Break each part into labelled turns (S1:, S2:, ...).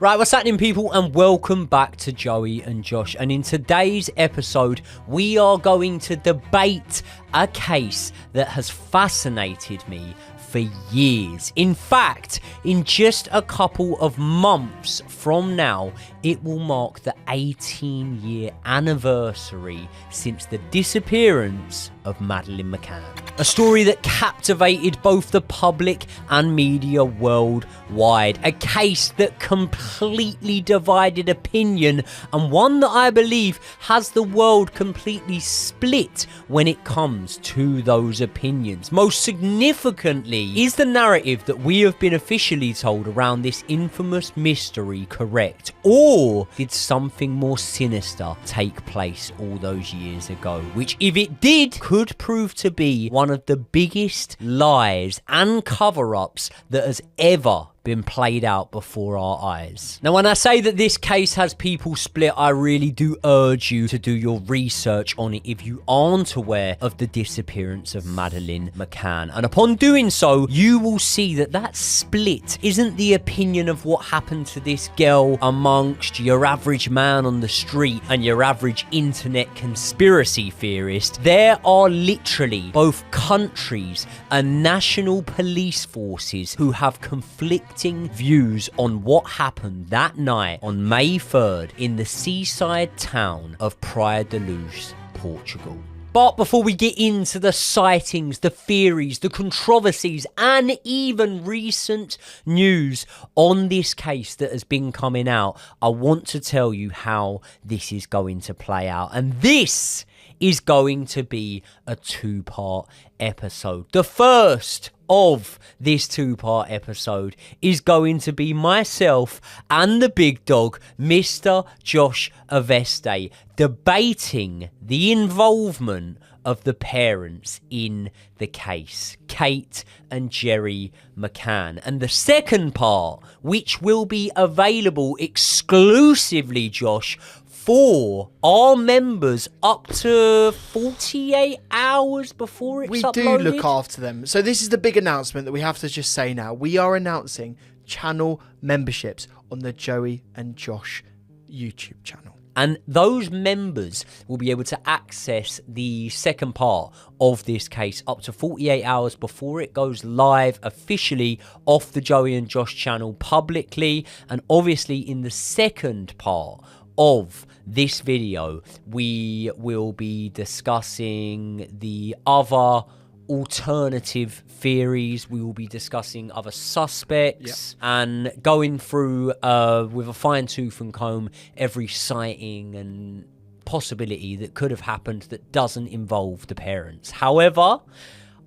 S1: Right, what's happening, people, and welcome back to Joey and Josh. And in today's episode, we are going to debate a case that has fascinated me for years. In fact, in just a couple of months from now, it will mark the 18-year anniversary since the disappearance of Madeleine McCann. A story that captivated both the public and media worldwide. A case that completely divided opinion, and one that I believe has the world completely split when it comes to those opinions. Most significantly, is the narrative that we have been officially told around this infamous mystery correct? Or did something more sinister take place all those years ago? Which, if it did, could prove to be one of the biggest lies and cover-ups that has ever been played out before our eyes. Now, when I say that this case has people split, I really do urge you to do your research on it if you aren't aware of the disappearance of Madeleine McCann. And upon doing so, you will see that that split isn't the opinion of what happened to this girl amongst your average man on the street and your average internet conspiracy theorist. There are literally both countries and national police forces who have conflicting views on what happened that night on May 3rd in the seaside town of Praia da Luz, Portugal. But before we get into the sightings, the theories, the controversies, and even recent news on this case that has been coming out, I want to tell you how this is going to play out. And this is going to be a two-part episode. The first of this two-part episode is going to be myself and the big dog, Mr. Josh Aveste, debating the involvement of the parents in the case, Kate and Gerry McCann. And the second part, which will be available exclusively, Josh, for our members up to 48 hours before it's uploaded.
S2: We do look after them. So this is the big announcement that we have to just say now. We are announcing channel memberships on the Joey and Josh YouTube channel.
S1: And those members will be able to access the second part of this case up to 48 hours before it goes live officially off the Joey and Josh channel publicly. And obviously in the second part of this video, we will be discussing the other alternative theories. We will be discussing other suspects and going through with a fine-tooth and comb every sighting and possibility that could have happened that doesn't involve the parents. However,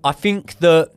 S1: I think that,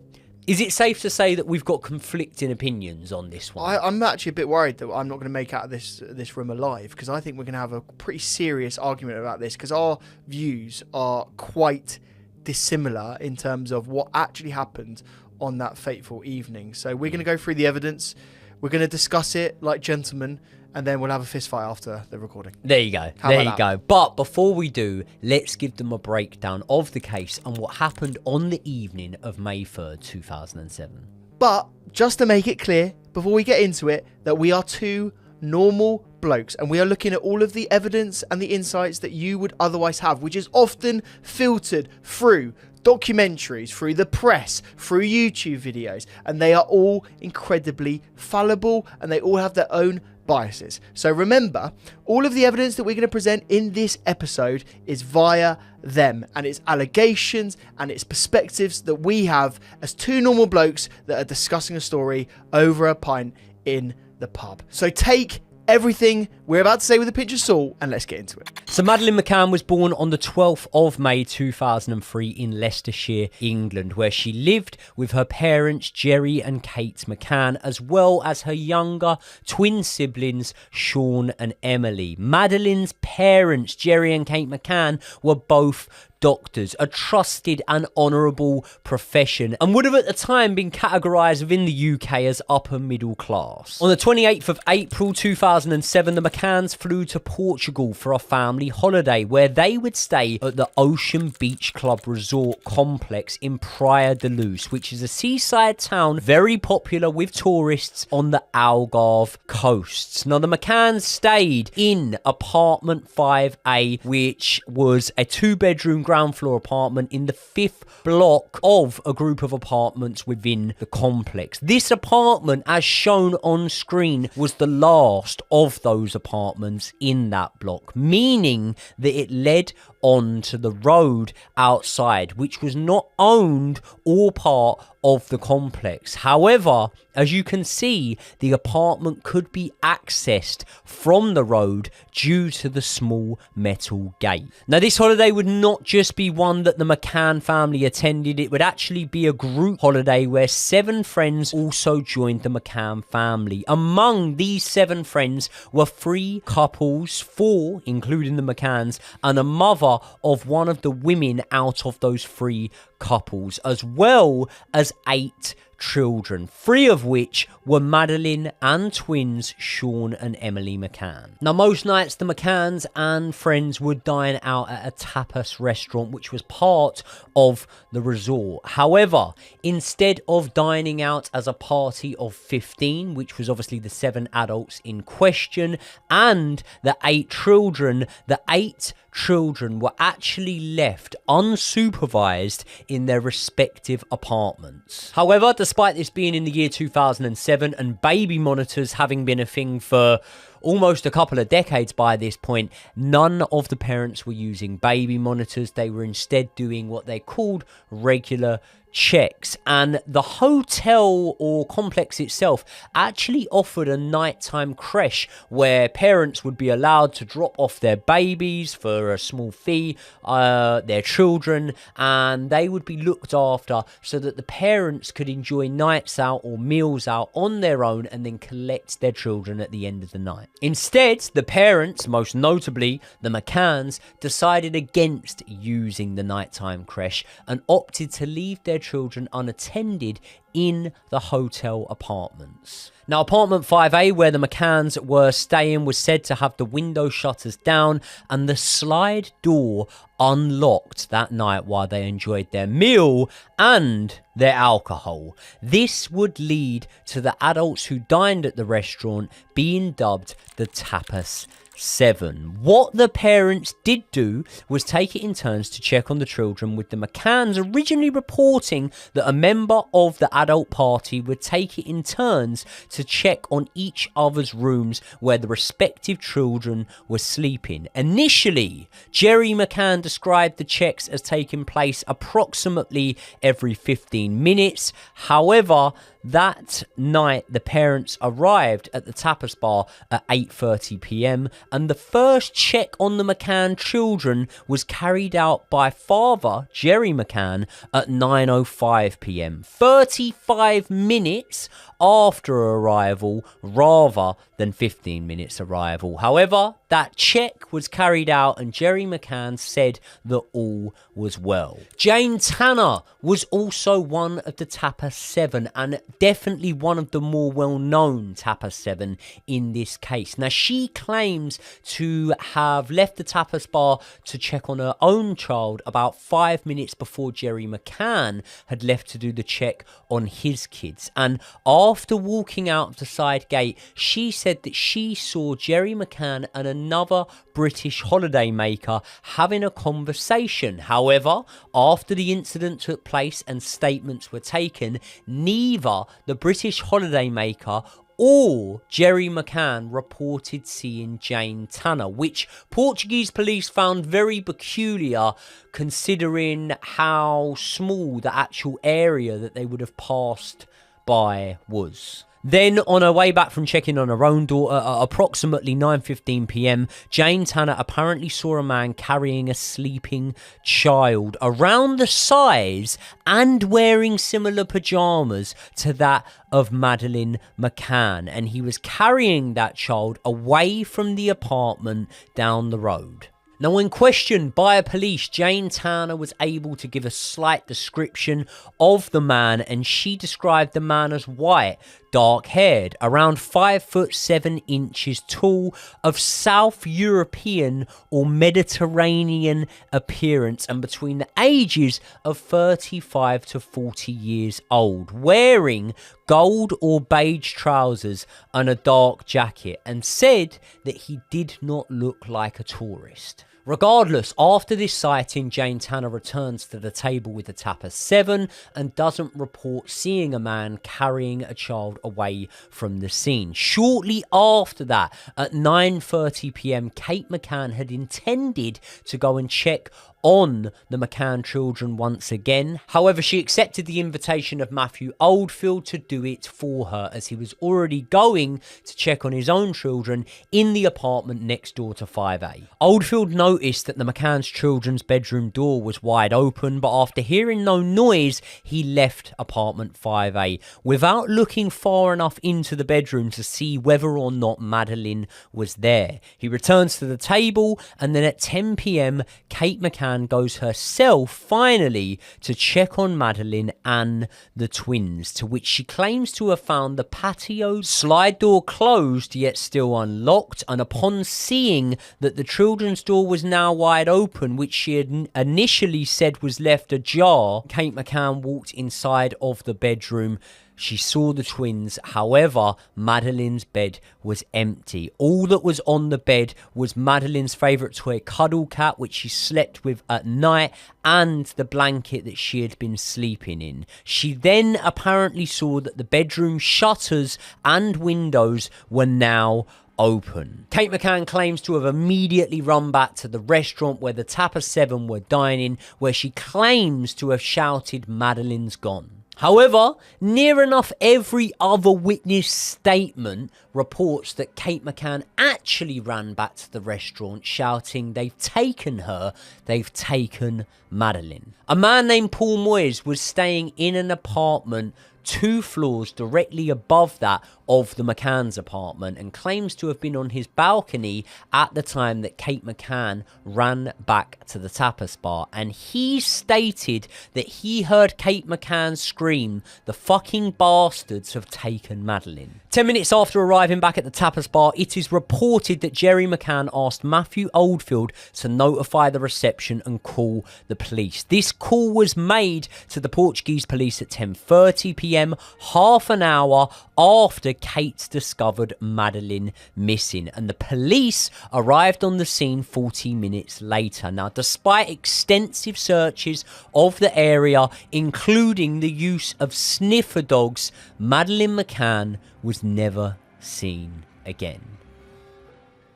S1: is it safe to say that we've got conflicting opinions on this one?
S2: I'm actually a bit worried that I'm not going to make out of this room alive, because I think we're going to have a pretty serious argument about this, because our views are quite dissimilar in terms of what actually happened on that fateful evening. So we're going to go through the evidence, we're going to discuss it like gentlemen, and then we'll have a fist fight after the recording.
S1: There you go. There you go. But before we do, let's give them a breakdown of the case and what happened on the evening of May 3rd, 2007.
S2: But just to make it clear, before we get into it, that we are two normal blokes and we are looking at all of the evidence and the insights that you would otherwise have, which is often filtered through documentaries, through the press, through YouTube videos, and they are all incredibly fallible and they all have their own biases. So remember, all of the evidence that we're going to present in this episode is via them, and it's allegations and it's perspectives that we have as two normal blokes that are discussing a story over a pint in the pub. So take everything we're about to say with a pinch of salt, and let's get into it.
S1: So Madeleine McCann was born on the 12th of May 2003 in Leicestershire, England, where she lived with her parents Gerry and Kate McCann, as well as her younger twin siblings Sean and Emily. Madeleine's parents, Gerry and Kate McCann, were both doctors, a trusted and honourable profession, and would have at the time been categorised within the UK as upper middle class. On the 28th of April 2007, the McCanns flew to Portugal for a family holiday where they would stay at the Ocean Beach Club Resort Complex in Praia da Luz, which is a seaside town very popular with tourists on the Algarve coasts. Now, the McCanns stayed in apartment 5A, which was a 2-bedroom ground floor apartment in the 5th block of a group of apartments within the complex. This apartment, as shown on screen, was the last of those apartments in that block, meaning that it led onto the road outside, which was not owned or part of the complex. However, as you can see, the apartment could be accessed from the road due to the small metal gate. Now, this holiday would not just be one that the McCann family attended, it would actually be a group holiday where 7 friends also joined the McCann family. Among these 7 friends were 3 couples, 4 including the McCanns, and a mother of one of the women out of those 3 couples, as well as 8 children, 3 of which were Madeline and twins Sean and Emily McCann. Now, most nights the McCanns and friends would dine out at a tapas restaurant which was part of the resort. However, instead of dining out as a party of 15, which was obviously the 7 adults in question, and the 8 children, the 8 children were actually left unsupervised in their respective apartments. However, despite this being in the year 2007 and baby monitors having been a thing for almost a couple of decades by this point, none of the parents were using baby monitors. They were instead doing what they called regular checks, and the hotel or complex itself actually offered a nighttime creche where parents would be allowed to drop off their babies for a small fee, their children, and they would be looked after so that the parents could enjoy nights out or meals out on their own and then collect their children at the end of the night. Instead, the parents, most notably the McCanns, decided against using the nighttime creche and opted to leave their children unattended in the hotel apartments. Now, apartment 5A, where the McCanns were staying, was said to have the window shutters down and the slide door unlocked that night while they enjoyed their meal and their alcohol. This would lead to the adults who dined at the restaurant being dubbed the Tapas 7. What the parents did do was take it in turns to check on the children, with the McCanns originally reporting that a member of the adult party would take it in turns to check on each other's rooms where the respective children were sleeping. Initially, Gerry McCann described the checks as taking place approximately every 15 minutes. However, that night, the parents arrived at the tapas bar at 8:30 p.m. and the first check on the McCann children was carried out by father Gerry McCann at 9:05 p.m. 35 minutes after arrival rather than 15 minutes arrival. However, that check was carried out and Gerry McCann said that all was well. Jane Tanner was also one of the Tapas 7 and definitely one of the more well-known Tapas 7 in this case. Now, she claims to have left the tapas bar to check on her own child about 5 minutes before Gerry McCann had left to do the check on his kids. And after walking out of the side gate, she said that she saw Gerry McCann and another British holidaymaker having a conversation. However, after the incident took place and statements were taken, neither the British holidaymaker or Gerry McCann reported seeing Jane Tanner, which Portuguese police found very peculiar considering how small the actual area that they would have passed by was. Then, on her way back from checking on her own daughter at approximately 9:15 p.m, Jane Tanner apparently saw a man carrying a sleeping child around the size and wearing similar pyjamas to that of Madeline McCann, and he was carrying that child away from the apartment down the road. Now, when questioned by police, Jane Tanner was able to give a slight description of the man, and she described the man as white, dark-haired, around 5'7" tall, of South European or Mediterranean appearance, and between the ages of 35 to 40 years old, wearing gold or beige trousers and a dark jacket, and said that he did not look like a tourist. Regardless, after this sighting, Jane Tanner returns to the table with the Tapas 7 and doesn't report seeing a man carrying a child away from the scene. Shortly after that, at 9:30 p.m, Kate McCann had intended to go and check on the McCann children once again. However, she accepted the invitation of Matthew Oldfield to do it for her, as he was already going to check on his own children in the apartment next door to 5A. Oldfield noticed that the McCann's children's bedroom door was wide open, but after hearing no noise, he left apartment 5A without looking far enough into the bedroom to see whether or not Madeline was there. He returns to the table, and then at 10 p.m, Kate McCann goes herself finally to check on Madeline and the twins, to which she claims to have found the patio slide door closed yet still unlocked, and upon seeing that the children's door was now wide open, which she had initially said was left ajar, Kate McCann walked inside of the bedroom. She saw the twins. However, Madeline's bed was empty. All that was on the bed was Madeline's favourite toy cuddle cat, which she slept with at night, and the blanket that she had been sleeping in. She then apparently saw that the bedroom shutters and windows were now open. Kate McCann claims to have immediately run back to the restaurant where the Tapas 7 were dining, where she claims to have shouted, "Madeline's gone." However, near enough every other witness statement reports that Kate McCann actually ran back to the restaurant shouting, "They've taken her, they've taken Madeline." A man named Paul Moyes was staying in an apartment 2 floors directly above that of the McCann's apartment, and claims to have been on his balcony at the time that Kate McCann ran back to the tapas bar, and he stated that he heard Kate McCann scream, "The fucking bastards have taken Madeline." 10 minutes after arriving back at the tapas bar, it is reported that Gerry McCann asked Matthew Oldfield to notify the reception and call the police. This call was made to the Portuguese police at 10:30 p.m, half an hour after Kate discovered Madeline missing, and the police arrived on the scene 40 minutes later. Now, despite extensive searches of the area, including the use of sniffer dogs, Madeline McCann was never seen again.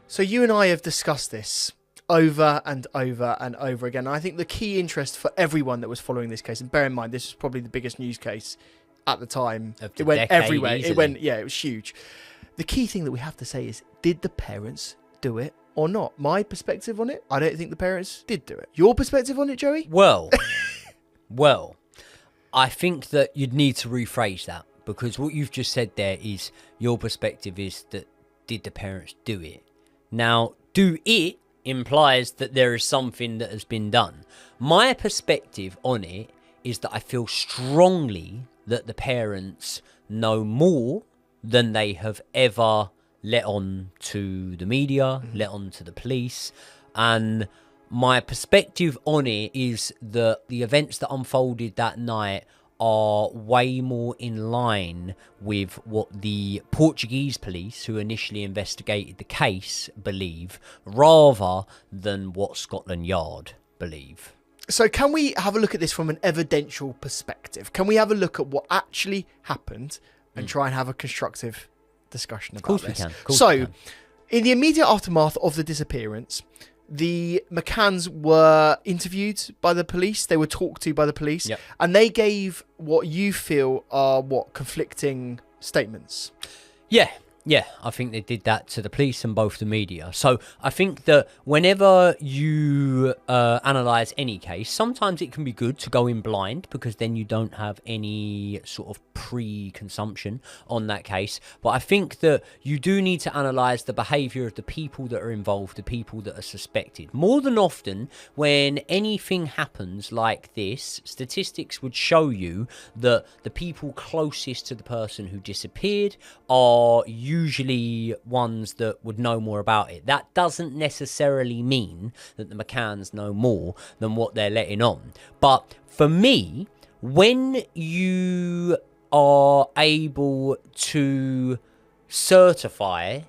S2: So you and I have discussed this over and over and over again. I think the key interest for everyone that was following this case, and bear in mind this was probably the biggest news case at the time, it went everywhere.
S1: Easily.
S2: It was huge. The key thing that we have to say is, did the parents do it or not? My perspective on it, I don't think the parents did do it. Your perspective on it, Joey?
S1: Well, I think that you'd need to rephrase that, because what you've just said there is your perspective is that did the parents do it? Now, do it implies that there is something that has been done. My perspective on it is that I feel strongly that the parents know more than they have ever let on to the media, let on to the police. And my perspective on it is that the events that unfolded that night are way more in line with what the Portuguese police, who initially investigated the case, believe, rather than what Scotland Yard believe.
S2: So can we have a look at this from an evidential perspective? Can we have a look at what actually happened and try and have a constructive discussion about this?
S1: Of course
S2: So,
S1: we can.
S2: In the immediate aftermath of the disappearance, the McCanns were interviewed by the police. They were talked to by the police.
S1: Yep.
S2: And they gave what you feel are, conflicting statements.
S1: Yeah, Yeah, I think they did that to the police and both the media. So I think that whenever you analyse any case, sometimes it can be good to go in blind because then you don't have any sort of pre-consumption on that case. But I think that you do need to analyse the behaviour of the people that are involved, the people that are suspected. More than often, when anything happens like this, statistics would show you that the people closest to the person who disappeared are usually ones that would know more about it. That doesn't necessarily mean that the McCanns know more than what they're letting on. But for me, when you are able to certify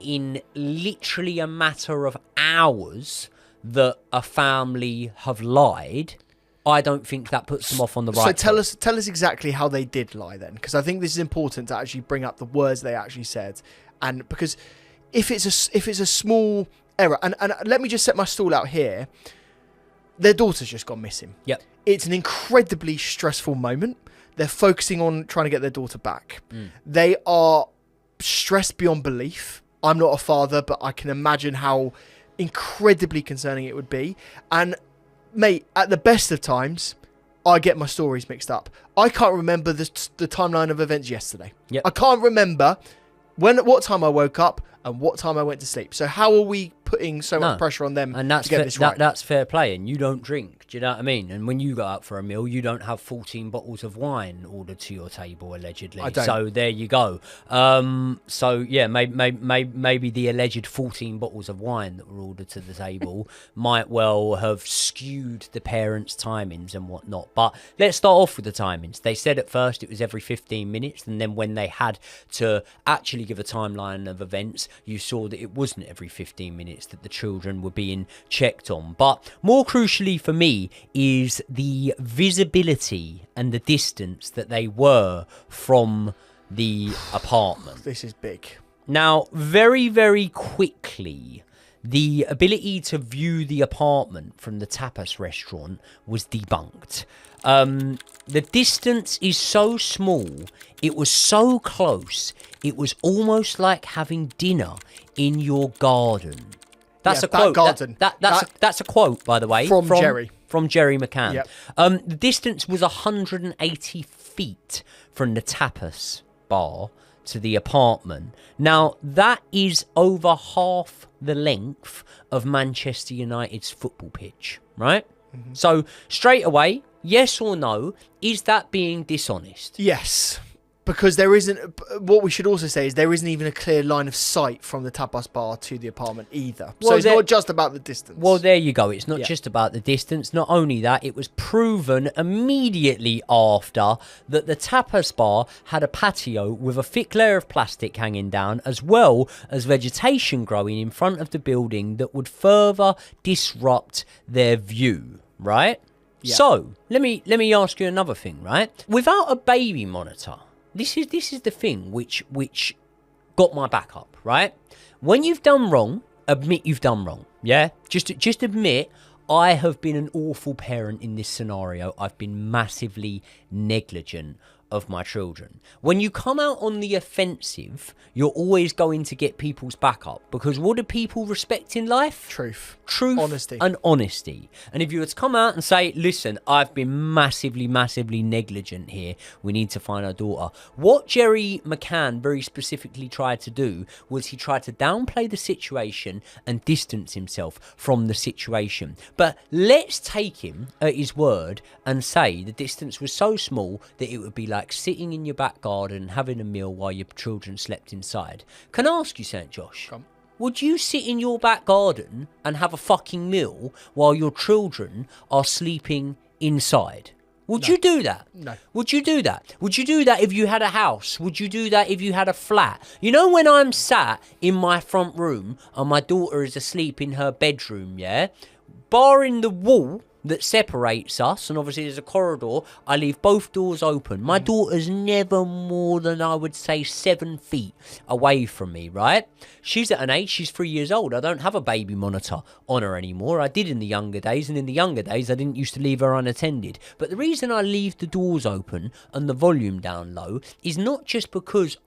S1: in literally a matter of hours that a family have lied, I don't think that puts them off on the right.
S2: So tell us exactly how they did lie then, because I think this is important to actually bring up the words they actually said, and because if it's a small error, and let me just set my stall out here. Their daughter's just gone missing.
S1: Yep.
S2: It's an incredibly stressful moment. They're focusing on trying to get their daughter back. They are stressed beyond belief. I'm not a father, but I can imagine how incredibly concerning it would be. And mate, at the best of times, I get my stories mixed up. I can't remember the timeline of events yesterday.
S1: Yep.
S2: I can't remember what time I woke up and what time I went to sleep. So how are we putting so much pressure on them
S1: and that's
S2: to get this right?
S1: That's fair play, and you don't drink. Do you know what I mean? And when you go out for a meal, you don't have 14 bottles of wine ordered to your table, allegedly.
S2: I don't.
S1: So there you go. So yeah, maybe the alleged 14 bottles of wine that were ordered to the table might well have skewed the parents' timings and whatnot. But let's start off with the timings. They said at first it was every 15 minutes, and then when they had to actually give a timeline of events, you saw that it wasn't every 15 minutes that the children were being checked on. But more crucially for me is the visibility and the distance that they were from the apartment.
S2: This is big. Now,
S1: very, very quickly, the ability to view the apartment from the Tapas restaurant was debunked. The distance is so small, it was so close, it was almost like having dinner in your garden. That's a quote. That's a quote, by the way,
S2: from Gerry.
S1: From Gerry McCann.
S2: Yep.
S1: The distance was 180 feet from the Tapas bar to the apartment. Now, that is over half the length of Manchester United's football pitch, right? Mm-hmm. So, straight away, yes or no, is that being dishonest?
S2: Yes. Because there isn't, what we should also say is there isn't even a clear line of sight from the Tapas bar to the apartment either. Well, so it's not just about the distance.
S1: Well, there you go. It's not just about the distance. Not only that, it was proven immediately after that the Tapas bar had a patio with a thick layer of plastic hanging down, as well as vegetation growing in front of the building that would further disrupt their view, right? Yeah. So, let me ask you another thing, right? Without a baby monitor, This is the thing which got my back up, right? When you've done wrong, admit you've done wrong, yeah? Just admit, I have been an awful parent in this scenario. I've been massively negligent of my children. When you come out on the offensive, you're always going to get people's back up, because what do people respect in life?
S2: Truth,
S1: honesty. And if you were to come out and say, listen, I've been massively negligent here, we need to find our daughter. What Gerry McCann very specifically tried to do was he tried to downplay the situation and distance himself from the situation. But let's take him at his word and say the distance was so small that it would be like sitting in your back garden having a meal while your children slept inside. Can I ask you something, Josh?
S2: Come.
S1: Would you sit in your back garden and have a fucking meal while your children are sleeping inside? Would you do that?
S2: No.
S1: Would you do that? Would you do that if you had a house? Would you do that if you had a flat? You know, when I'm sat in my front room and my daughter is asleep in her bedroom, yeah? Barring the wall that separates us, and obviously there's a corridor, I leave both doors open. My daughter's never more than, I would say, 7 feet away from me, right? She's at an age, she's 3 years old. I don't have a baby monitor on her anymore. I did in the younger days, and in the younger days I didn't used to leave her unattended. But the reason I leave the doors open and the volume down low is not just because,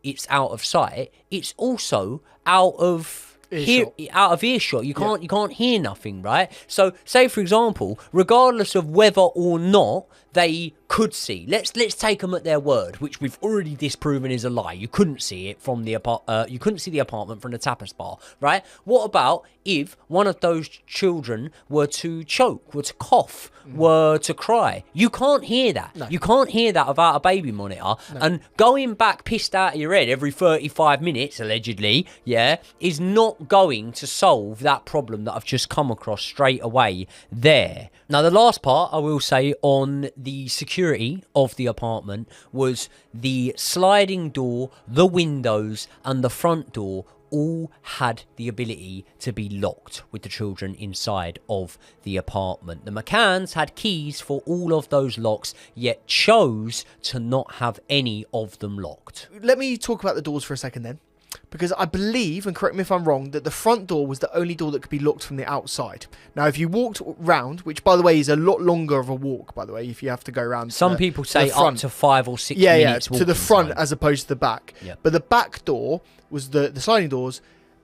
S1: it's out of sight, it's also out of earshot. You can't hear nothing, right? So say for example, regardless of whether or not they could see, let's take them at their word, which we've already disproven is a lie. You couldn't see it from the you couldn't see the apartment from the tapas bar, right? What about if one of those children were to choke, were to cough, were to cry? You can't hear that. No. You can't hear that without a baby monitor. No. And going back pissed out of your head every 35 minutes, allegedly, is not going to solve that problem that I've just come across straight away there. Now, the last part I will say on the security of the apartment was the sliding door, the windows, and the front door all had the ability to be locked with the children inside of the apartment. The McCanns had keys for all of those locks, yet chose to not have any of them locked.
S2: Let me talk about the doors for a second then. Because I believe, and correct me if I'm wrong, that the front door was the only door that could be locked from the outside. Now, if you walked round, which, by the way, is a lot longer of a walk, by the way, if you have to go around.
S1: Some people say up to 5 or 6 minutes
S2: to the front
S1: time,
S2: as opposed to the back.
S1: Yep.
S2: But the back door was the sliding doors,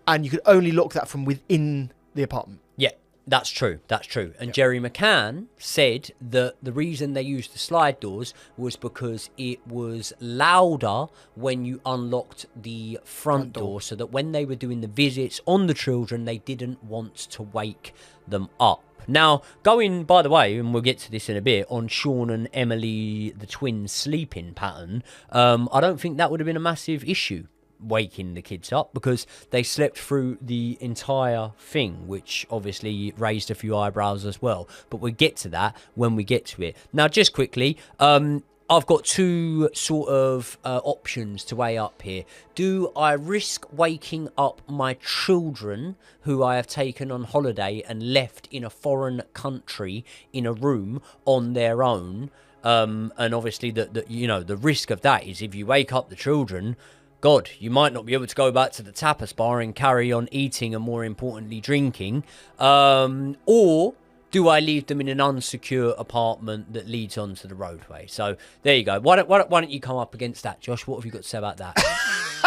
S2: and you could only lock that from within the apartment.
S1: Yeah. That's true. And Gerry McCann said that the reason they used the slide doors was because it was louder when you unlocked the front door, so that when they were doing the visits on the children, they didn't want to wake them up. Now, going, by the way, and we'll get to this in a bit, on Sean and Emily, the twins' sleeping pattern, I don't think that would have been a massive issue, waking the kids up, because they slept through the entire thing, which obviously raised a few eyebrows as well. But we'll get to that when we get to it. Now, just quickly, I've got two sort of options to weigh up here. Do I risk waking up my children who I have taken on holiday and left in a foreign country in a room on their own? And obviously the risk of that is if you wake up the children, God, you might not be able to go back to the tapas bar and carry on eating and, more importantly, drinking. Or do I leave them in an unsecure apartment that leads onto the roadway? So there you go. Why don't you come up against that, Josh? What have you got to say about that?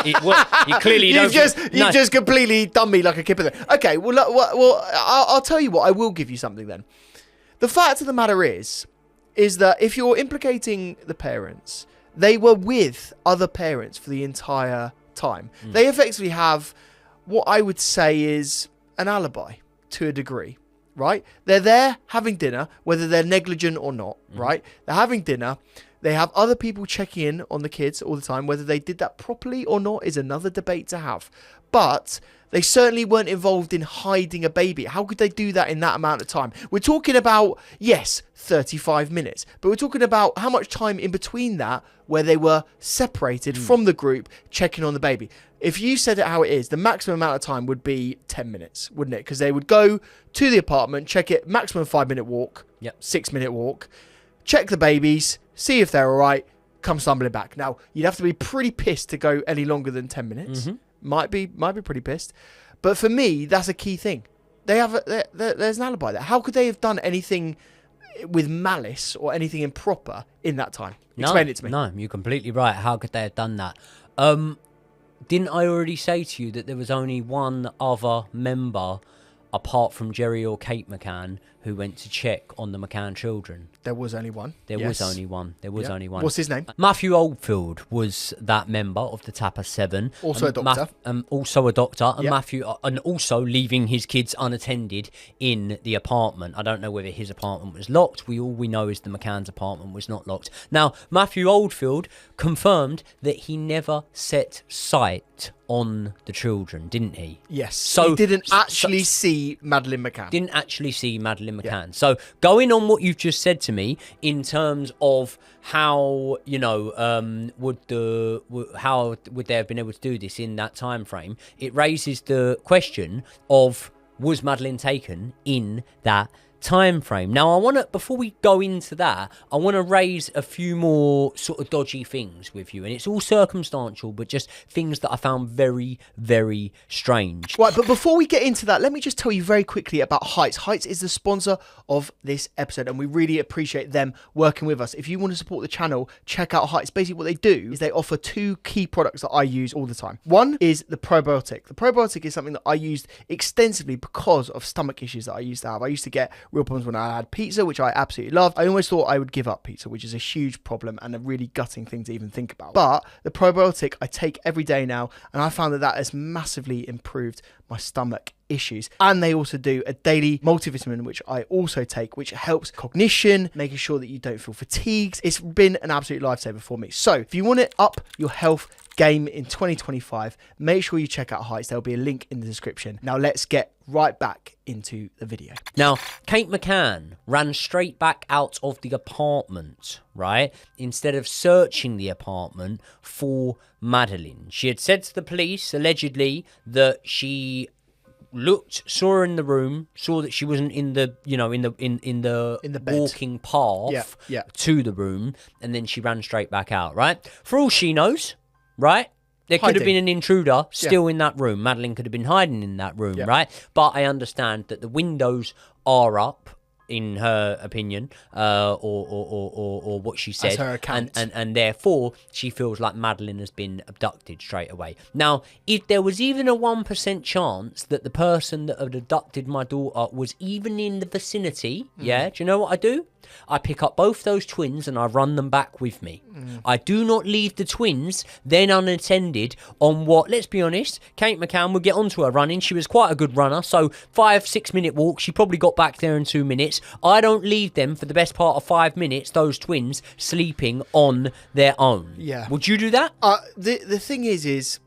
S1: You clearly
S2: you've just completely done me like a kipper there. Okay, well, I'll tell you what. I will give you something then. The fact of the matter is that if you're implicating the parents, they were with other parents for the entire time. They effectively have what I would say is an alibi to a degree, right? They're there having dinner, whether they're negligent or not, right? They're having dinner. They have other people checking in on the kids all the time. Whether they did that properly or not is another debate to have. But they certainly weren't involved in hiding a baby. How could they do that in that amount of time? We're talking about, yes, 35 minutes. But we're talking about how much time in between that where they were separated from the group checking on the baby. If you said it how it is, the maximum amount of time would be 10 minutes, wouldn't it? Because they would go to the apartment, check it, maximum 5-minute walk, 6-minute walk, check the babies, see if they're all right, come stumbling back. Now, you'd have to be pretty pissed to go any longer than 10 minutes. Might be pretty pissed. But for me, that's a key thing. There's an alibi there. How could they have done anything with malice or anything improper in that time? Explain it to me.
S1: No, you're completely right. How could they have done that? Didn't I already say to you that there was only one other member apart from Gerry or Kate McCann who went to check on the McCann children?
S2: There was only one.
S1: There was only one.
S2: What's his name?
S1: Matthew Oldfield was that member of the Tapas 7.
S2: Also a doctor.
S1: Also a doctor. And Matthew, and also leaving his kids unattended in the apartment. I don't know whether his apartment was locked. All we know is the McCann's apartment was not locked. Now, Matthew Oldfield confirmed that he never set sight on the children, didn't he?
S2: Yes. So he didn't actually see Madeleine McCann.
S1: Didn't actually see Madeleine McCann. Yeah. So going on what you've just said to me in terms of how, would they have been able to do this in that time frame, it raises the question of, was Madeleine taken in that time frame. Now, before we go into that, I want to raise a few more sort of dodgy things with you, and it's all circumstantial, but just things that I found very, very strange.
S2: Right, but before we get into that, let me just tell you very quickly about Heights. Heights is the sponsor of this episode, and we really appreciate them working with us. If you want to support the channel, check out Heights. Basically, what they do is they offer 2 key products that I use all the time. One is the probiotic. The probiotic is something that I used extensively because of stomach issues that I used to have. I used to get real problems when I had pizza, which I absolutely loved. I almost thought I would give up pizza, which is a huge problem and a really gutting thing to even think about. But the probiotic I take every day now, and I found that has massively improved my stomach issues. And they also do a daily multivitamin, which I also take, which helps cognition, making sure that you don't feel fatigued. It's been an absolute lifesaver for me. So if you want to up your health game in 2025, make sure you check out Heights. There'll be a link in the description. Now let's get right back into the video.
S1: Now, Kate McCann ran straight back out of the apartment, right? Instead of searching the apartment for Madeline. She had said to the police, allegedly, that she saw her in the room, saw that she wasn't in the, in the walking path to the room, and then she ran straight back out, right? For all she knows, right? There could have been an intruder still in that room. Madeline could have been hiding in that room, right? But I understand that the windows are up, in her opinion, or what she said,
S2: as her account.
S1: And therefore she feels like Madeline has been abducted straight away. Now, if there was even a 1% chance that the person that had abducted my daughter was even in the vicinity, do you know what I do? I pick up both those twins and I run them back with me. I do not leave the twins then unattended on what, let's be honest, Kate McCann would get onto her running. She was quite a good runner, so 5-6 minute walk. She probably got back there in 2 minutes. I don't leave them for the best part of 5 minutes, those twins sleeping on their own. Yeah. Would you do that?
S2: The thing is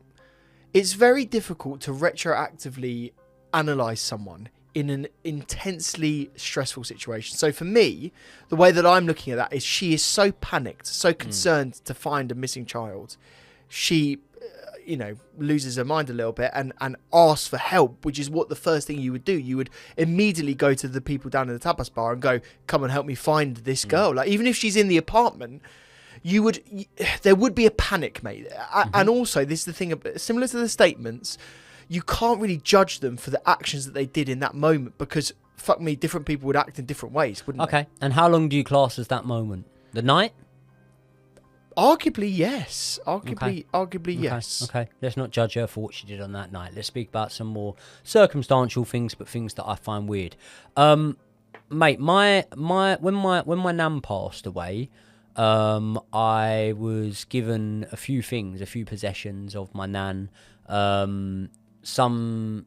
S2: it's very difficult to retroactively analyse someone in an intensely stressful situation. So for me, the way that I'm looking at that is she is so panicked, so concerned to find a missing child. She, loses her mind a little bit and asks for help, which is what the first thing you would do. You would immediately go to the people down in the tapas bar and go, come and help me find this girl. Like, even if she's in the apartment, there would be a panic, mate. And also, this is the thing, similar to the statements, you can't really judge them for the actions that they did in that moment, because, fuck me, different people would act in different ways, wouldn't they?
S1: Okay, and how long do you class as that moment? The night?
S2: Arguably, yes. Arguably, yes.
S1: Okay, let's not judge her for what she did on that night. Let's speak about some more circumstantial things, but things that I find weird. Mate, when my nan passed away, I was given a few possessions of my nan. Some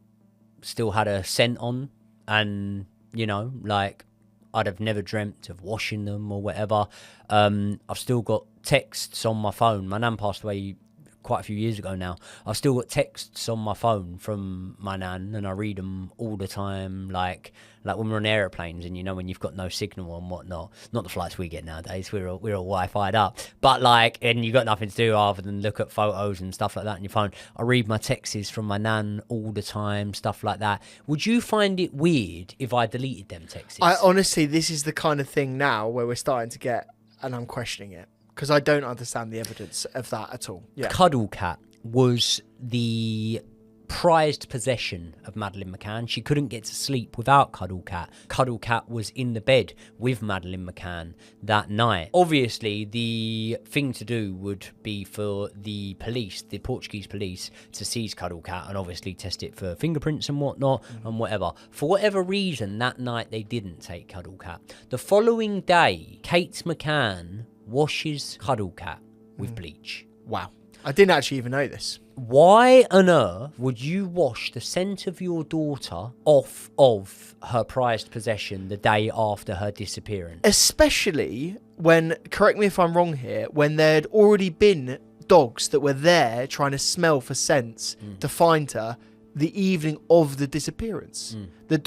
S1: still had a scent on, and I'd have never dreamt of washing them or whatever. I've still got texts on my phone. My nan passed away quite a few years ago now. I've still got texts on my phone from my nan, and I read them all the time, like when we're on aeroplanes and when you've got no signal and whatnot. Not the flights we get nowadays, we're all Wi-Fi'd up, but and you've got nothing to do other than look at photos and stuff like that on your phone. I read my texts from my nan all the time, stuff like that. Would you find it weird if I deleted them texts?
S2: I honestly, this is the kind of thing now where we're starting to get, and I'm questioning it, because I don't understand the evidence of that at all.
S1: Cuddle Cat was the prized possession of Madeleine McCann. She couldn't get to sleep without Cuddle Cat. Cuddle Cat was in the bed with Madeleine McCann that night. Obviously, the thing to do would be for the police, the Portuguese police, to seize Cuddle Cat and obviously test it for fingerprints and whatnot and whatever. For whatever reason, that night they didn't take Cuddle Cat. The following day, Kate McCann washes Cuddle Cat with bleach.
S2: Wow. I didn't actually even know this.
S1: Why on earth would you wash the scent of your daughter off of her prized possession the day after her disappearance?
S2: Especially when, correct me if I'm wrong here, when there'd already been dogs that were there trying to smell for scents to find her the evening of the disappearance. There'd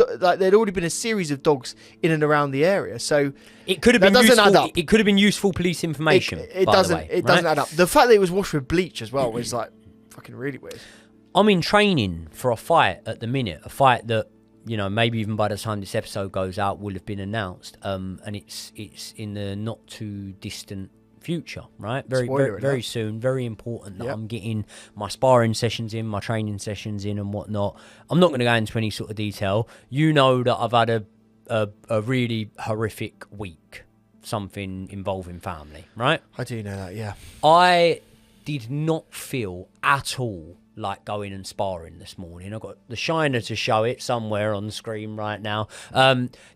S2: already been a series of dogs in and around the area, so
S1: it could have been useful. It could have been useful police information.
S2: It doesn't add up. The fact that it was washed with bleach as well was fucking really weird.
S1: I'm in training for a fight at the minute, a fight that maybe even by the time this episode goes out, will have been announced. And it's in the not too distant future, right? Very soon. Very important that I'm getting my sparring sessions in, my training sessions in, and whatnot. I'm not going to go into any sort of detail. You know that I've had a really horrific week, something involving family, right?
S2: I do know that, yeah.
S1: I did not feel at all like going and sparring this morning. I've got the shiner to show it somewhere on the screen right now.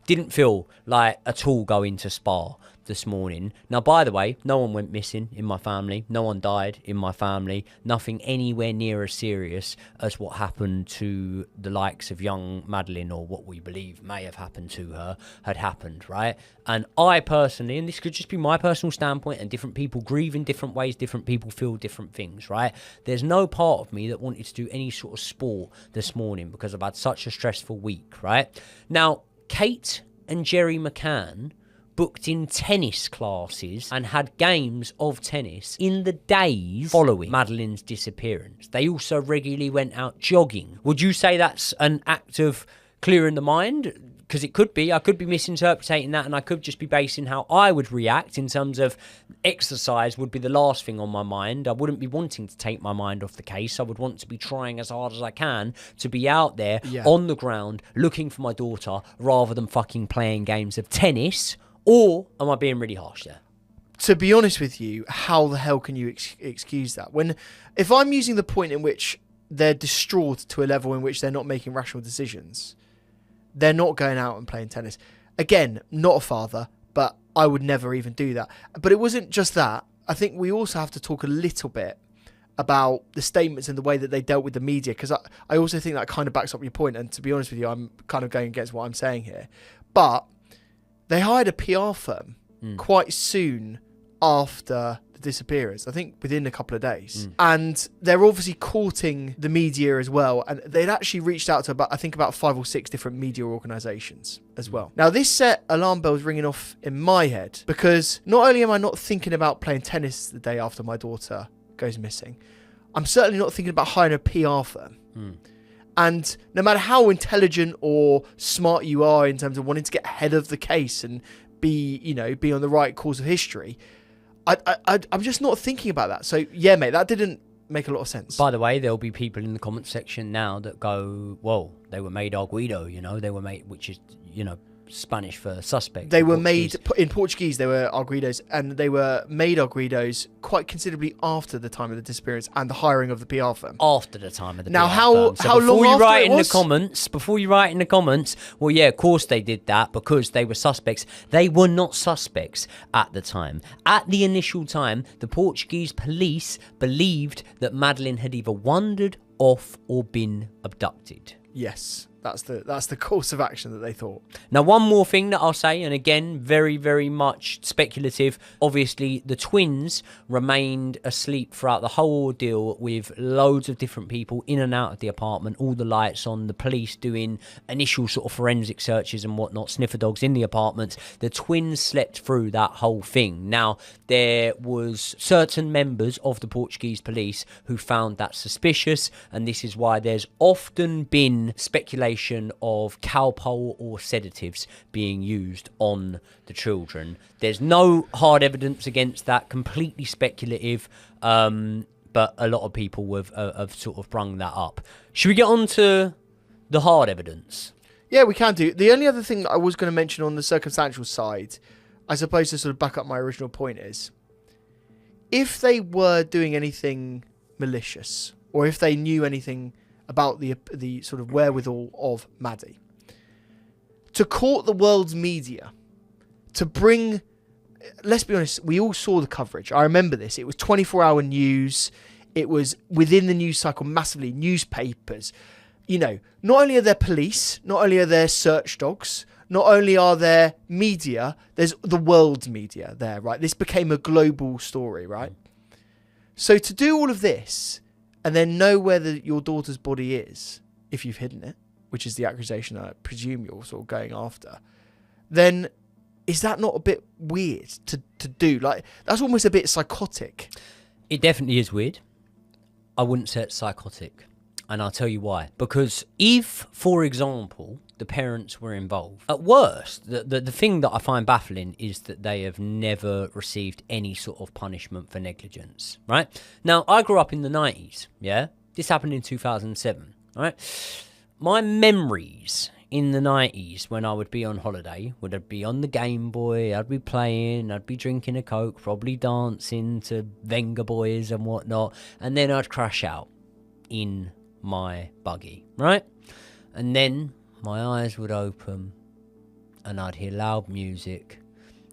S1: Didn't feel like at all going to spar this morning. Now, by the way, no one went missing in my family. No one died in my family. Nothing anywhere near as serious as what happened to the likes of young Madeline, or what we believe may have happened to her, had happened, right? And I personally, and this could just be my personal standpoint, and different people grieve in different ways, different people feel different things, right? There's no part of me that wanted to do any sort of sport this morning because I've had such a stressful week, right? Now, Kate and Gerry McCann booked in tennis classes and had games of tennis in the days following Madeline's disappearance. They also regularly went out jogging. Would you say that's an act of clearing the mind? Because it could be. I could be misinterpreting that, and I could just be basing how I would react in terms of exercise would be the last thing on my mind. I wouldn't be wanting to take my mind off the case. I would want to be trying as hard as I can to be out there on the ground looking for my daughter rather than fucking playing games of tennis. Or am I being really harsh there?
S2: To be honest with you, how the hell can you excuse that? If I'm using the point in which they're distraught to a level in which they're not making rational decisions, they're not going out and playing tennis. Again, not a father, but I would never even do that. But it wasn't just that. I think we also have to talk a little bit about the statements and the way that they dealt with the media, because I also think that kind of backs up your point. And to be honest with you, I'm kind of going against what I'm saying here. But they hired a PR firm quite soon after the disappearance, I think within a couple of days. And they're obviously courting the media as well. And they'd actually reached out to about 5 or 6 different media organisations as well. Now, this set alarm bells ringing off in my head, because not only am I not thinking about playing tennis the day after my daughter goes missing, I'm certainly not thinking about hiring a PR firm. And no matter how intelligent or smart you are in terms of wanting to get ahead of the case and be on the right course of history, I'm just not thinking about that. So, yeah, mate, that didn't make a lot of sense.
S1: By the way, there'll be people in the comment section now that go, well, they were made arguido, they were made, which is, Spanish for suspect.
S2: They were made in Portuguese. They were arguidos, and they were made arguidos quite considerably after the time of the disappearance and the hiring of the PR firm.
S1: After the time of the
S2: now,
S1: PR
S2: how
S1: firm. So
S2: how long
S1: before you
S2: after
S1: write
S2: it
S1: in
S2: was?
S1: the comments, before you write in the comments, well, yeah, of course they did that because they were suspects. They were not suspects at the time. At the initial time, the Portuguese police believed that Madeline had either wandered off or been abducted.
S2: Yes. That's the course of action that they thought.
S1: Now, one more thing that I'll say, and again, very, very much speculative. Obviously, the twins remained asleep throughout the whole ordeal with loads of different people in and out of the apartment, all the lights on, the police doing initial sort of forensic searches and whatnot, sniffer dogs in the apartments. The twins slept through that whole thing. Now, there was certain members of the Portuguese police who found that suspicious, and this is why there's often been speculation of Calpol or sedatives being used on the children. There's no hard evidence against that, completely speculative, but a lot of people have sort of brung that up. Should we get on to the hard evidence?
S2: Yeah, we can do. The only other thing that I was going to mention on the circumstantial side, I suppose to sort of back up my original point, is if they were doing anything malicious, or if they knew anything about the sort of wherewithal of Maddie, to court the world's media, to bring, let's be honest, we all saw the coverage. I remember this. It was 24-hour news. It was within the news cycle massively. Newspapers, not only are there police, not only are there search dogs, not only are there media, there's the world's media there, right? This became a global story, right? So to do all of this and then know where your daughter's body is, if you've hidden it, which is the accusation I presume you're sort of going after, then is that not a bit weird to do? Like, that's almost a bit psychotic.
S1: It definitely is weird. I wouldn't say it's psychotic. And I'll tell you why. Because if, for example, the parents were involved. At worst, the thing that I find baffling is that they have never received any sort of punishment for negligence, right? Now, I grew up in the 90s, yeah? This happened in 2007, right? My memories in the 90s when I would be on holiday would be on the Game Boy, I'd be playing, I'd be drinking a Coke, probably dancing to Venga Boys and whatnot, and then I'd crash out in my buggy, right? And then my eyes would open and I'd hear loud music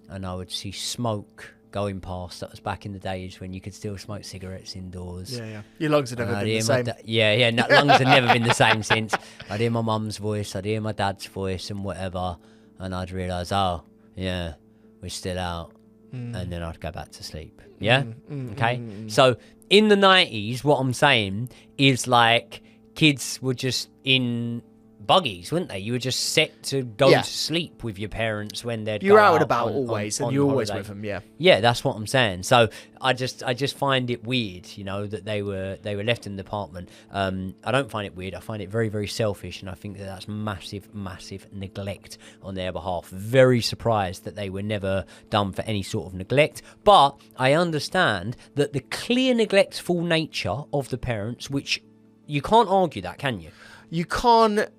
S1: and I would see smoke going past. That was back in the days when you could still smoke cigarettes indoors.
S2: Yeah. Your lungs had never been the same.
S1: Lungs had never been the same since. I'd hear my mum's voice, I'd hear my dad's voice and whatever, and I'd realise, oh, yeah, we're still out. And then I'd go back to sleep. Yeah? Okay? So, in the 90s, what I'm saying is, like, kids were just in buggies, weren't they? You were just set to go to sleep with your parents when they'd
S2: you're
S1: go
S2: out and about always, and you're always with them.
S1: Yeah, that's what I'm saying. So I just find it weird, you know, that they were left in the apartment. I don't find it weird. I find it very, very selfish, and I think that that's massive neglect on their behalf. Very surprised that they were never done for any sort of neglect, but I understand that the clear neglectful nature of the parents, which you can't argue that, can you?
S2: You can't.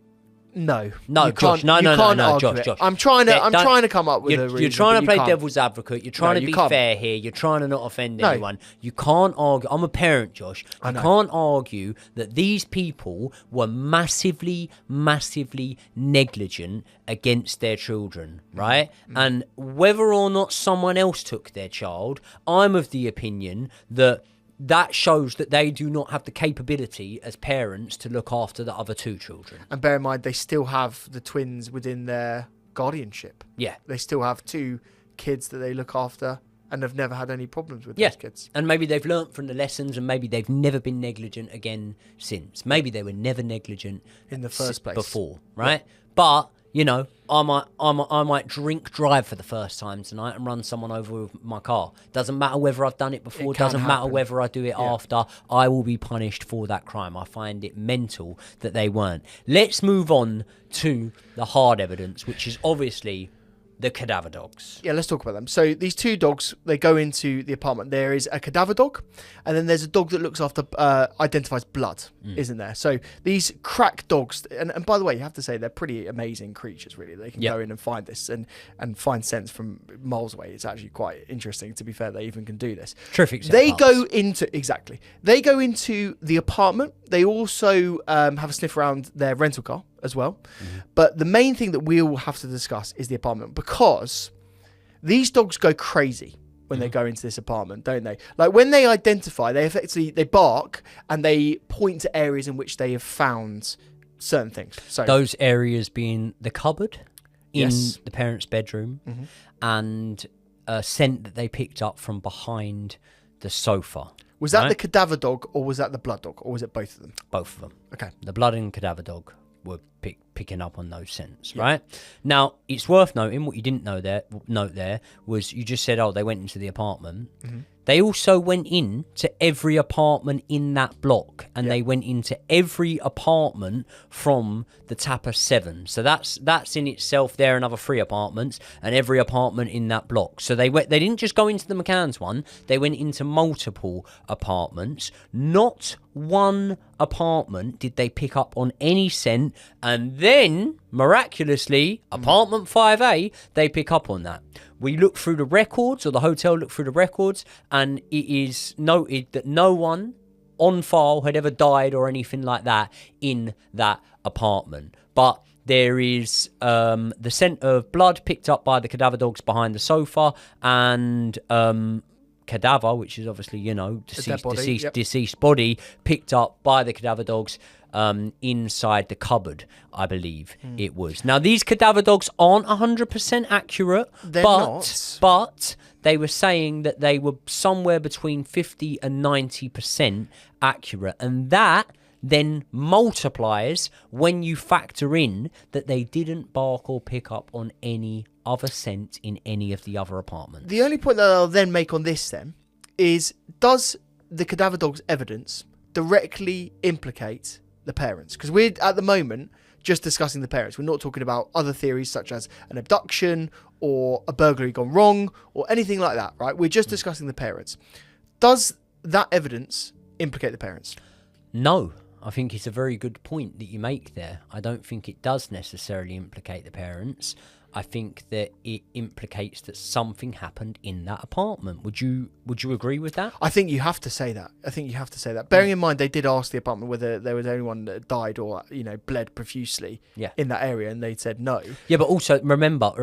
S2: No,
S1: Josh. No, Josh.
S2: I'm trying to come up with a reason.
S1: You're trying to play
S2: can't.
S1: devil's advocate. You're trying to be fair here. You're trying to not offend anyone. You can't argue. I'm a parent, Josh. You can't argue that these people were massively negligent against their children, right? And whether or not someone else took their child, I'm of the opinion that shows that they do not have the capability as parents to look after the other two children.
S2: And bear in mind, they still have the twins within their guardianship.
S1: Yeah.
S2: They still have two kids that they look after and have never had any problems with those kids.
S1: And maybe they've learnt from the lessons and maybe they've never been negligent again since. Maybe they were never negligent
S2: in the first place
S1: before, right? Yeah. But, you know, I might drink drive for the first time tonight and run someone over with my car. Doesn't matter whether I've done it before. Doesn't matter whether I do it after. I will be punished for that crime. I find it mental that they weren't. Let's move on to the hard evidence, which is obviously the cadaver dogs.
S2: Yeah, let's talk about them. So these two dogs, they go into the apartment. There is a cadaver dog, and then there's a dog that looks after, identifies blood, isn't there? So these crack dogs, and by the way, you have to say they're pretty amazing creatures, really. They can go in and find this and find scents from miles away. It's actually quite interesting, to be fair, they even can do this.
S1: Terrific.
S2: They go into the apartment. They also have a sniff around their rental car as well. But the main thing that we all have to discuss is the apartment, because these dogs go crazy when they go into this apartment, don't they? Like when they identify, they bark and they point to areas in which they have found certain things. So
S1: those areas being the cupboard in the parents' bedroom and a scent that they picked up from behind the sofa.
S2: Was that the cadaver dog or was that the blood dog, or was it both of them?
S1: Both of them.
S2: Okay.
S1: The blood and cadaver dog were picking up on those scents, right? Now, it's worth noting, what you didn't note there was you just said, they went into the apartment. They also went in to every apartment in that block, and they went into every apartment from the Tapas 7. So that's in itself there another 3 apartments, and every apartment in that block. So they didn't just go into the McCanns one, they went into multiple apartments. Not one apartment did they pick up on any scent, and then miraculously apartment 5A, they pick up on that. We looked through the records, or the hotel looked through the records, and it is noted that no one on file had ever died or anything like that in that apartment. But there is the scent of blood picked up by the cadaver dogs behind the sofa, and cadaver, which is obviously, deceased body, picked up by the cadaver dogs inside the cupboard, I believe it was. Now, these cadaver dogs aren't 100% accurate, but they were saying that they were somewhere between 50 and 90% accurate, and that then multiplies when you factor in that they didn't bark or pick up on any other scent in any of the other apartments.
S2: The only point that I'll then make on this then is, does the cadaver dog's evidence directly implicate the parents? Because we're at the moment just discussing the parents. We're not talking about other theories such as an abduction or a burglary gone wrong or anything like that, right? We're just discussing the parents. Does that evidence implicate the parents?
S1: No. I think it's a very good point that you make there. I don't think it does necessarily implicate the parents. I think that it implicates that something happened in that apartment. Would you agree with that?
S2: I think you have to say that. Bearing in mind they did ask the apartment whether there was anyone that died or, bled profusely in that area, and they said no.
S1: Yeah, but also remember,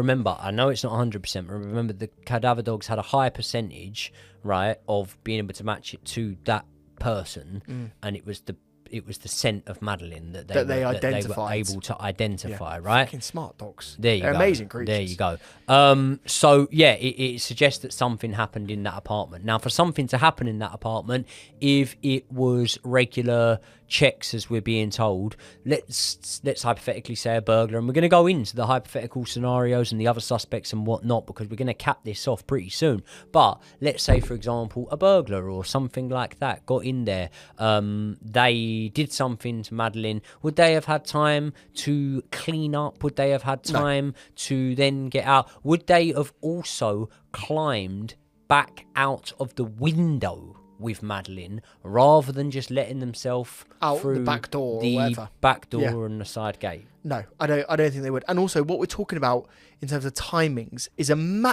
S1: I know it's not 100%, but remember the cadaver dogs had a high percentage, right, of being able to match it to that person, and it was the scent of Madeline that they were able to identify, right?
S2: Fucking smart dogs.
S1: There you
S2: They're
S1: go.
S2: Amazing creatures.
S1: There you go. So yeah, it suggests that something happened in that apartment. Now, for something to happen in that apartment, if it was regular checks, as we're being told, let's hypothetically say a burglar, and we're going to go into the hypothetical scenarios and the other suspects and whatnot, because we're going to cap this off pretty soon. But let's say, for example, a burglar or something like that got in there, they did something to Madeline. Would they have had time to clean up? Would they have had time to then get out? Would they have also climbed back out of the window with Madeline, rather than just letting themselves
S2: out
S1: through
S2: the back door or whatever?
S1: Back door and the side gate?
S2: No, I don't think they would. And also, what we're talking about in terms of timings is an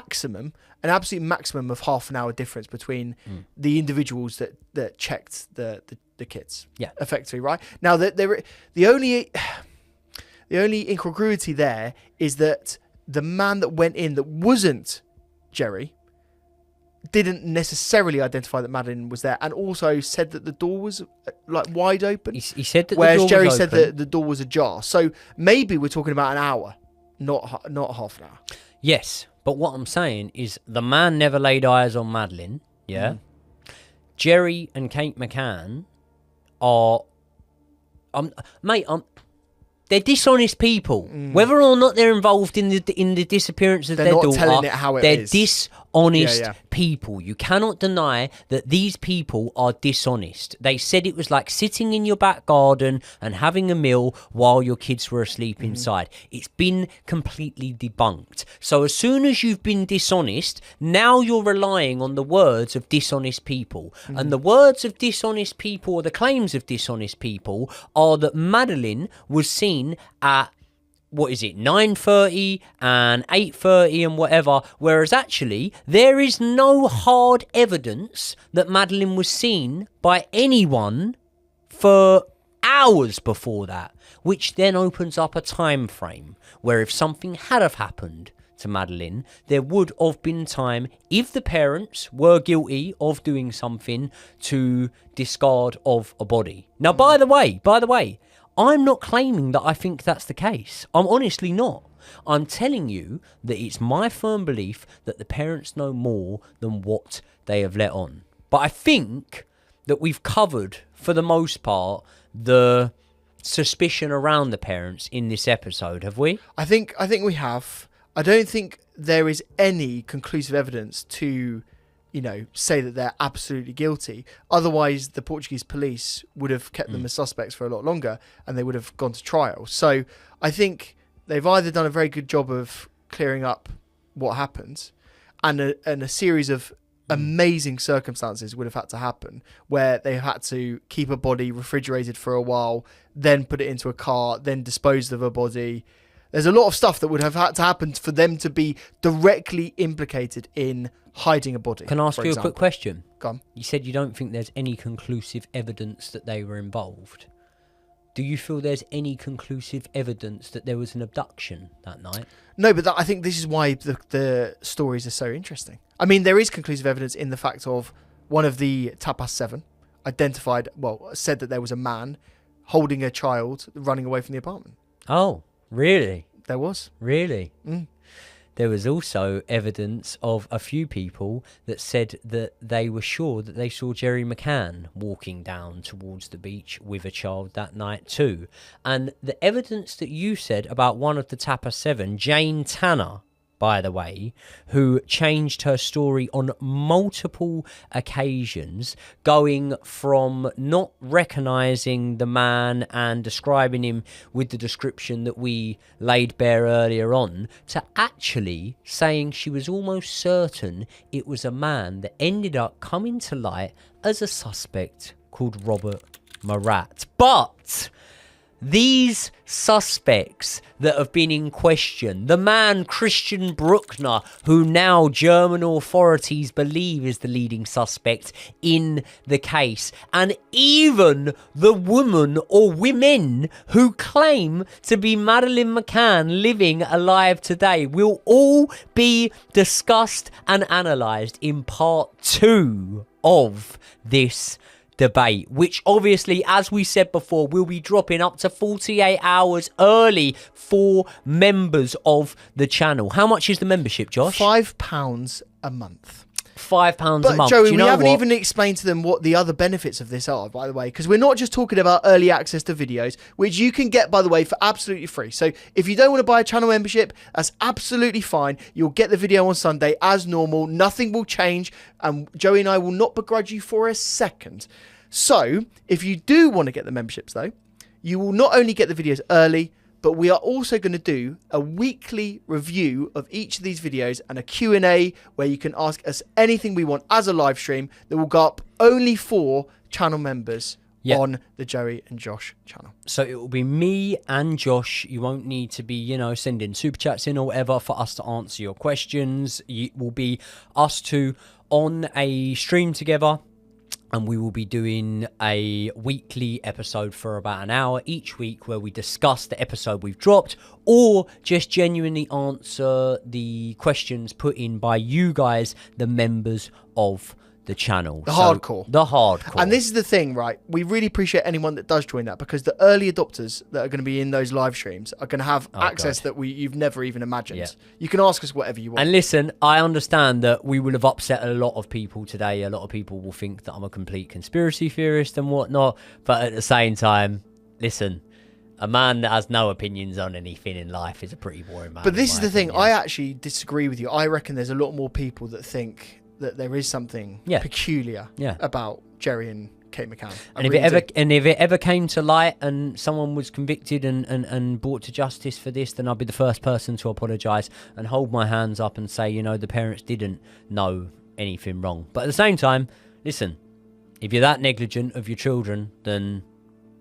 S2: absolute maximum of half an hour difference between the individuals that checked the kids. Yeah, effectively, right? Now, the only incongruity there is that the man that went in that wasn't Gerry didn't necessarily identify that Madeline was there, and also said that the door was wide open.
S1: He said that,
S2: whereas
S1: the door
S2: Gerry
S1: was
S2: said
S1: open.
S2: that the door was ajar. So maybe we're talking about an hour, not half an hour.
S1: Yes, but what I'm saying is the man never laid eyes on Madeline. Yeah, Gerry and Kate McCann are, they're dishonest people. Whether or not they're involved in the disappearance of their daughter,
S2: they're not telling it how it is.
S1: They're dishonest people. You cannot deny that these people are dishonest. They said it was like sitting in your back garden and having a meal while your kids were asleep inside. It's been completely debunked. So as soon as you've been dishonest, now you're relying on the words of dishonest people. And the words of dishonest people, or the claims of dishonest people, are that Madeline was seen at 9:30 and 8:30 and whatever, whereas actually there is no hard evidence that Madeline was seen by anyone for hours before that, which then opens up a time frame where if something had have happened to Madeline, there would have been time, if the parents were guilty of doing something, to discard of a body. Now, by the way, I'm not claiming that I think that's the case. I'm honestly not. I'm telling you that it's my firm belief that the parents know more than what they have let on. But I think that we've covered, for the most part, the suspicion around the parents in this episode, have we?
S2: I think we have. I don't think there is any conclusive evidence to say that they're absolutely guilty. Otherwise, the Portuguese police would have kept them as suspects for a lot longer, and they would have gone to trial. So I think they've either done a very good job of clearing up what happened, and a series of amazing circumstances would have had to happen, where they had to keep a body refrigerated for a while, then put it into a car, then disposed of a body. There's a lot of stuff that would have had to happen for them to be directly implicated in hiding a body.
S1: Can I ask you a quick question?
S2: Go on.
S1: You said you don't think there's any conclusive evidence that they were involved. Do you feel there's any conclusive evidence that there was an abduction that night?
S2: No, but I think this is why the stories are so interesting. I mean, there is conclusive evidence in the fact of one of the Tapas 7 said that there was a man holding a child running away from the apartment.
S1: Oh, really?
S2: There was.
S1: Really? There was also evidence of a few people that said that they were sure that they saw Gerry McCann walking down towards the beach with a child that night too. And the evidence that you said about one of the Tapas 7, Jane Tanner, by the way, who changed her story on multiple occasions, going from not recognising the man and describing him with the description that we laid bare earlier on, to actually saying she was almost certain it was a man that ended up coming to light as a suspect called Robert Murat. But these suspects that have been in question, the man Christian Bruckner, who now German authorities believe is the leading suspect in the case, and even the woman or women who claim to be Madeleine McCann living alive today, will all be discussed and analysed in part 2 of this debate, which obviously, as we said before, will be dropping up to 48 hours early for members of the channel. How much is the membership, Josh?
S2: £5 a month.
S1: £5 a month.
S2: But Joey,
S1: we
S2: haven't even explained to them what the other benefits of this are, by the way, because we're not just talking about early access to videos, which you can get, by the way, for absolutely free. So if you don't want to buy a channel membership, that's absolutely fine. You'll get the video on Sunday as normal. Nothing will change, and Joey and I will not begrudge you for a second. So if you do want to get the memberships, though, you will not only get the videos early, but we are also going to do a weekly review of each of these videos and a Q&A where you can ask us anything we want as a live stream that will go up only for channel members on the Joey and Josh channel.
S1: So it will be me and Josh. You won't need to be, sending super chats in or whatever for us to answer your questions. It will be us two on a stream together. And we will be doing a weekly episode for about an hour each week where we discuss the episode we've dropped or just genuinely answer the questions put in by you guys, the members of the channel.
S2: The hardcore.
S1: And
S2: this is the thing, right? We really appreciate anyone that does join that, because the early adopters that are going to be in those live streams are going to have access that you've never even imagined. Yeah. You can ask us whatever you want.
S1: And listen, I understand that we will have upset a lot of people today. A lot of people will think that I'm a complete conspiracy theorist and whatnot. But at the same time, listen, a man that has no opinions on anything in life is a pretty boring man.
S2: But this is the thing. I actually disagree with you. I reckon there's a lot more people that think that there is something peculiar about Gerry and Kate McCann.
S1: And if it ever came to light and someone was convicted and brought to justice for this, then I'd be the first person to apologise and hold my hands up and say, the parents didn't know anything wrong. But at the same time, listen, if you're that negligent of your children, then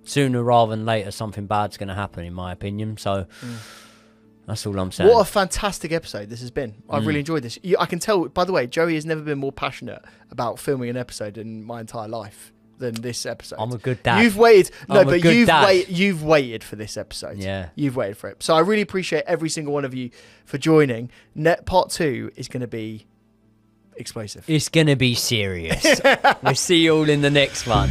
S1: sooner rather than later something bad's going to happen, in my opinion. So that's all I'm saying.
S2: What a fantastic episode this has been. I've really enjoyed this. I can tell, by the way, Joey has never been more passionate about filming an episode in my entire life than this episode.
S1: I'm a good dad.
S2: You've waited. No, but you've waited for this episode.
S1: Yeah.
S2: You've waited for it. So I really appreciate every single one of you for joining. Part 2 is going to be explosive.
S1: It's going to be serious. We'll see you all in the next one.